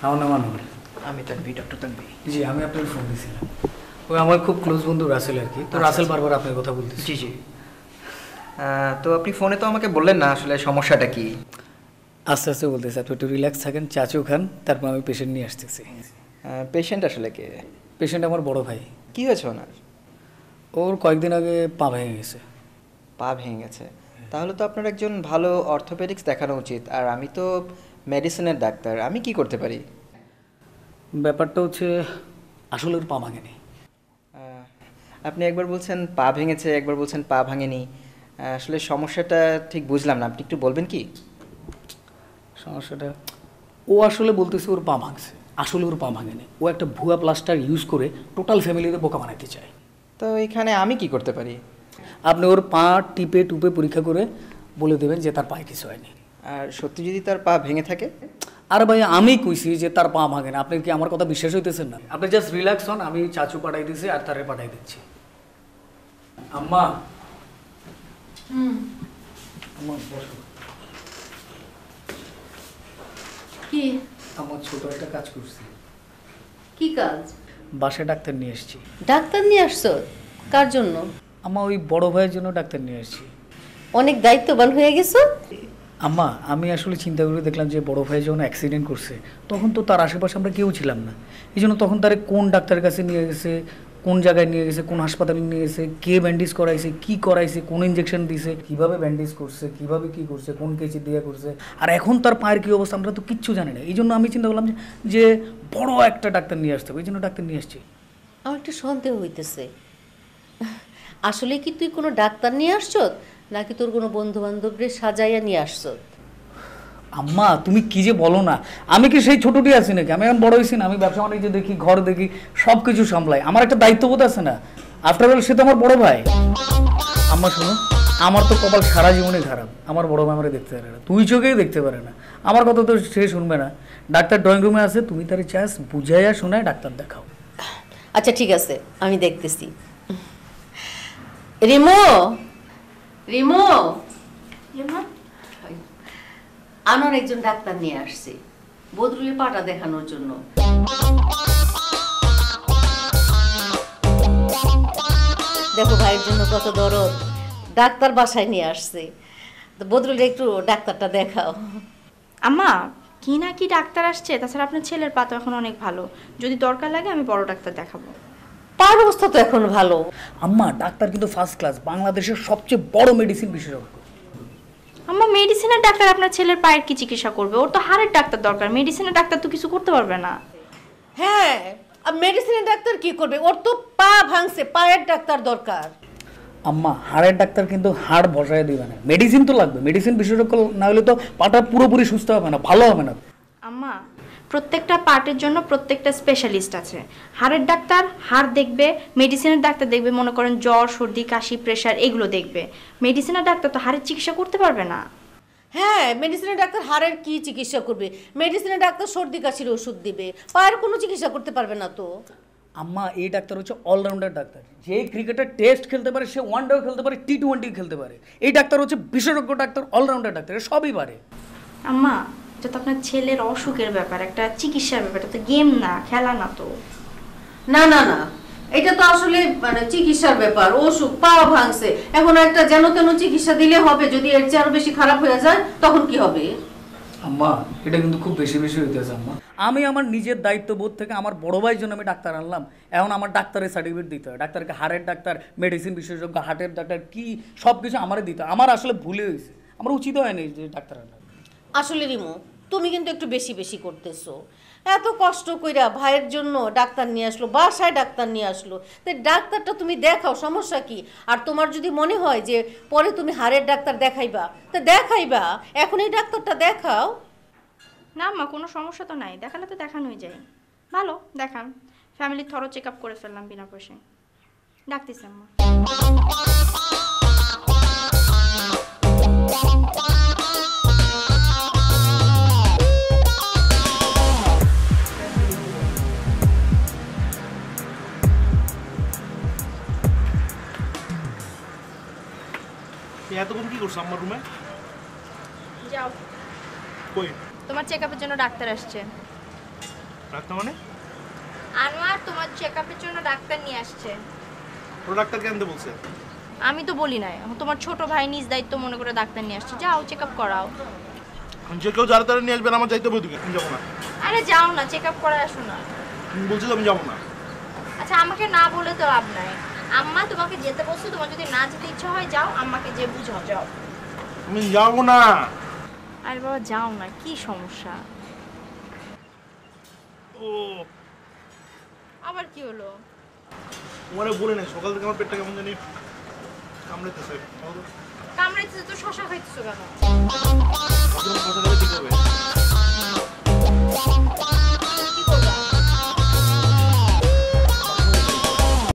আমার নাম আনোয়ার। আমি তানভি, ডক্টর তানভি। জি, আমি আপনাকে ফোন দিয়েছিলাম। ওই আমার খুব ক্লোজ বন্ধু রাসেল আর কি। তো রাসেল বারবার আপনার কথা বলতেছে। জি জি। তো আপনি ফোনে তো আমাকে বললেন না আসলে সমস্যাটা কি। আস্তে আস্তে বলতেছে, আপনি একটু রিল্যাক্স থাকেন, চাচু খান, তারপর আমি পেশেন্ট নিয়ে আসতেছি। পেশেন্ট আসলে কে? পেশেন্ট আমার বড় ভাই। কি হয়েছে ওনার? ওর কয়েকদিন আগে পা ভেঙে গেছে। পা ভেঙে গেছে? তাহলে তো আপনার একজন ভালো অর্থোপেডিক্স দেখানো উচিত। আর আমি তো মেডিসিনের ডাক্তার, আমি কি করতে পারি? ব্যাপারটা হচ্ছে আসলে ওর পা ভাঙেনি। আপনি একবার বলছেন পা ভেঙেছে, একবার বলছেন পা ভাঙেনি। আসলে সমস্যাটা ঠিক বুঝলাম না, আপনি একটু বলবেন কি? সমস্যাটা ও আসলে বলতেছে ওর পা ভাঙছে, আসলে ওর পা ভাঙেনি। ও একটা ভুয়া প্লাস্টার ইউজ করে টোটাল ফ্যামিলিতে বোকা বানাইতে চায়। তো এখানে আমি কি করতে পারি? আপনি ওর পা টিপে টুপে পরীক্ষা করে বলে দেবেন যে তার পায়ে কিছু হয়নি। আর সত্যি যদি তার পা ভেঙে থাকে? আর ভাই আমি কইছি যে তার পা ভাঙে না, আপনি কি আমার কথা বিশ্বাস হইতেছেন না? আপনি জাস্ট রিল্যাক্স হন, আমি চাচু পাঠাই দিছি আর তারে পাঠাই দিচ্ছি। আম্মা আম্মা বসো। কি আমার ছোট একটা কাজ করছি। কি কাজ? বাসায় ডাক্তার নিয়ে এসেছি। ডাক্তার নিয়ে আসছো? কার জন্য? আম্মা ওই বড় ভাইয়ের জন্য ডাক্তার নিয়ে এসেছি। অনেক দায়িত্ববান হয়ে গেছো। আম্মা আমি আসলে চিন্তা করে দেখলাম যে বড় ভাই যখন অ্যাক্সিডেন্ট করছে তখন তো তার আশেপাশে আমরা কেউ ছিলাম না। এই জন্য তখন তারে কোন ডাক্তারের কাছে নিয়ে গেছে, কোন জায়গায় নিয়ে গেছে, কোন হাসপাতালে নিয়ে গেছে, কে ব্যান্ডেজ করাইছে, কি করাইছে, কোন ইঞ্জেকশন দিছে, কিভাবে ব্যান্ডেজ করছে, কিভাবে কি করছে, কোন কেচি দিয়ে করছে, আর এখন তার পায়ের কী অবস্থা আমরা তো কিচ্ছু জানি না। এই জন্য আমি চিন্তা করলাম যে বড় একটা ডাক্তার নিয়ে আসতে হবে, এই জন্য ডাক্তার নিয়ে আসছি। আমার একটু সন্দেহ হইতেছে, আসলে কি তুই কোনো ডাক্তার নিয়ে আসছ নাকি তোর কোনো বন্ধু বান্ধবদের সাজাইয়া নিয়ে আসছ? আম্মা তুমি কি যে বলো না, আমি কি সেই ছোটটি আছি নাকি? আমি এখন বড় হয়েছি না, আমি ব্যবসা বাণিজ্য দেখি, ঘর দেখি, সব কিছু সামলাই। আমার একটা দায়িত্ববোধ আছে না? আফটার অল সে তো আমার বড় ভাই। আম্মা শোনো, আমার তো কপাল সারা জীবনে খারাপ, আমার বড় ভাই আমারে দেখতে পারে না, তুই চোখেই দেখতে পারে না। আমার কথা তো সে শুনবে না। ডাক্তার ড্রয়িং রুমে আছে, তুমি তার চাস বুঝাইয়া শোনায় ডাক্তার দেখাও। আচ্ছা ঠিক আছে, আমি দেখতেছি। রিমো, রিমো, আমার একজন ডাক্তার নিয়ে আসছে বদরুলের পাটা দেখানোর জন্য। দেখো ভাইয়ের জন্য কত দরদ, ডাক্তার বাসায় নিয়ে আসছে। তো বদরুলের একটু ডাক্তারটা দেখাও। আম্মা কি না কি ডাক্তার আসছে, তাছাড়া আপনার ছেলের পা তো এখন অনেক ভালো, যদি দরকার লাগে আমি বড় ডাক্তার দেখাবো। পায়ের অবস্থা তো এখন ভালো। আম্মা ডাক্তার কিন্তু ফার্স্ট ক্লাস, বাংলাদেশের সবচেয়ে বড় মেডিসিন বিশেষজ্ঞ। আম্মা মেডিসিনের ডাক্তার আপনার ছেলের পায়ের কি চিকিৎসা করবে? ওর তো হাড়ের ডাক্তার দরকার, মেডিসিনের ডাক্তার তো কিছু করতে পারবে না। হ্যাঁ, আর মেডিসিনের ডাক্তার কি করবে? ওর তো পা ভাঙছে, পায়ের ডাক্তার দরকার। আম্মা হাড়ের ডাক্তার কিন্তু হাড় বসায় দিবে না, মেডিসিন তো লাগবে। মেডিসিন বিশেষজ্ঞ না হলে তো পাটা পুরোপুরি সুস্থ হবে না, ভালো হবে না। আম্মা প্রত্যেকটা পার্টের জন্য প্রত্যেকটা স্পেশালিস্ট আছে। হাড়ের ডাক্তার হাড় দেখবে, মেডিসিনের ডাক্তার দেখবে মনে করেন জ্বর, সর্দি, কাশি, প্রেশার এগুলো দেখবে। মেডিসিনের ডাক্তার তো হাড়ের চিকিৎসা করতে পারবে না। হ্যাঁ, মেডিসিনের ডাক্তার হাড়ের কি চিকিৎসা করবে? মেডিসিনের ডাক্তার সর্দি কাশির ওষুধ দিবে, পায়ের কোনো চিকিৎসা করতে পারবে না তো। আম্মা এই ডাক্তার হচ্ছে অলরাউন্ডার ডাক্তার, যে ক্রিকেটের টেস্ট খেলতে পারে, সে ওয়ানডেও খেলতে পারে, টি-20 খেলতে পারে। এই ডাক্তার হচ্ছে বিশেষজ্ঞ ডাক্তার, অলরাউন্ডার ডাক্তার, সবই পারে। আম্মা এটা তো আপনার ছেলের অসুখের ব্যাপার, একটা চিকিৎসার ব্যাপার, এটা তো গেম না, খেলা না তো। না না না, এটা তো আসলে মানে চিকিৎসার ব্যাপার। অসুখ, পা ভাঙছে, এখন একটা যেন তেন চিকিৎসা দিলে হবে? যদি এর চেয়ে আরো বেশি খারাপ হয়ে যায় তখন কি হবে? আম্মা এটা কিন্তু খুব বেশি বেশি হইতেছে আম্মা। আমি আমার নিজের দায়িত্ববোধ থেকে আমার বড় ভাইয়ের জন্য আমি ডাক্তার আনলাম, এখন আমার ডাক্তারের সার্টিফিকেট দিতে হয়। ডাক্তারকে হাড়ের ডাক্তার, মেডিসিন বিশেষজ্ঞ, হার্টের ডাক্তার, কি সব কিছু আমারে দিতে হয়। আমার আসলে ভুলে হয়েছে, আমার উচিত হয়নি যে ডাক্তার আনলাম। আসলে রিমু, তুমি কিন্তু একটু বেশি বেশি করতেছো। এত কষ্ট কইরা ভাইয়ের জন্য ডাক্তার নিয়ে আসলো, বাসায় ডাক্তার নিয়ে আসলো, তো ডাক্তারটা তুমি দেখাও, সমস্যা কি? আর তোমার যদি মনে হয় যে পরে তুমি হাড়ের ডাক্তার দেখাইবা, তো দেখাইবা, এখন এই ডাক্তারটা দেখাও। না আম্মা কোনো সমস্যা তো নাই, দেখালে তো দেখানোই যায়। ভালো দেখান, ফ্যামিলির থরো চেক আপ করে ফেললাম বিনা পয়সায়। ডাকতেছি আম্মা। এতক্ষণ কি করছো আমার রুমে? যাও, কই? তোমার চেক আপের জন্য ডাক্তার আসছে। ডাক্তার মানে? আনোয়ার তোমার চেকআপের জন্য ডাক্তার নিয়ে আসছে। ওরা ডাক্তারকে আনতে বলছে? আমি তো বলি নাই, এখন তোমার ছোট ভাই নিজ দায়িত্ব মনে করে ডাক্তার নিয়ে আসছে। যাও চেকআপ করাও। যে কেউ যারা তারা নিয়ে আসবেন, আমার যাইতে হবে ওদিকে, আমি যাবো না। আরে যাও না, চেকআপ করায় আসো না। তুমি বলছো তো আমি যাবো না। আচ্ছা আমাকে না বলে তো লাভ নাই। আম্মা তোমাকে যেতে বলছো, তোমার যদি না যেতে ইচ্ছা হয় যাও, আম্মাকে যে বুঝাও যাও। আমি যাবো না। আরে বাবা যাও না, কি সমস্যা? ও আবার কি হলো? তোমারে বলে নাই, সকাল থেকে আমার পেটটা কেমন জানি কামড়াইতেছে। কামড়াইতেছে তো শশা খাইতেছো কেন? কথা বলে ঠিক হবে। কি করবা?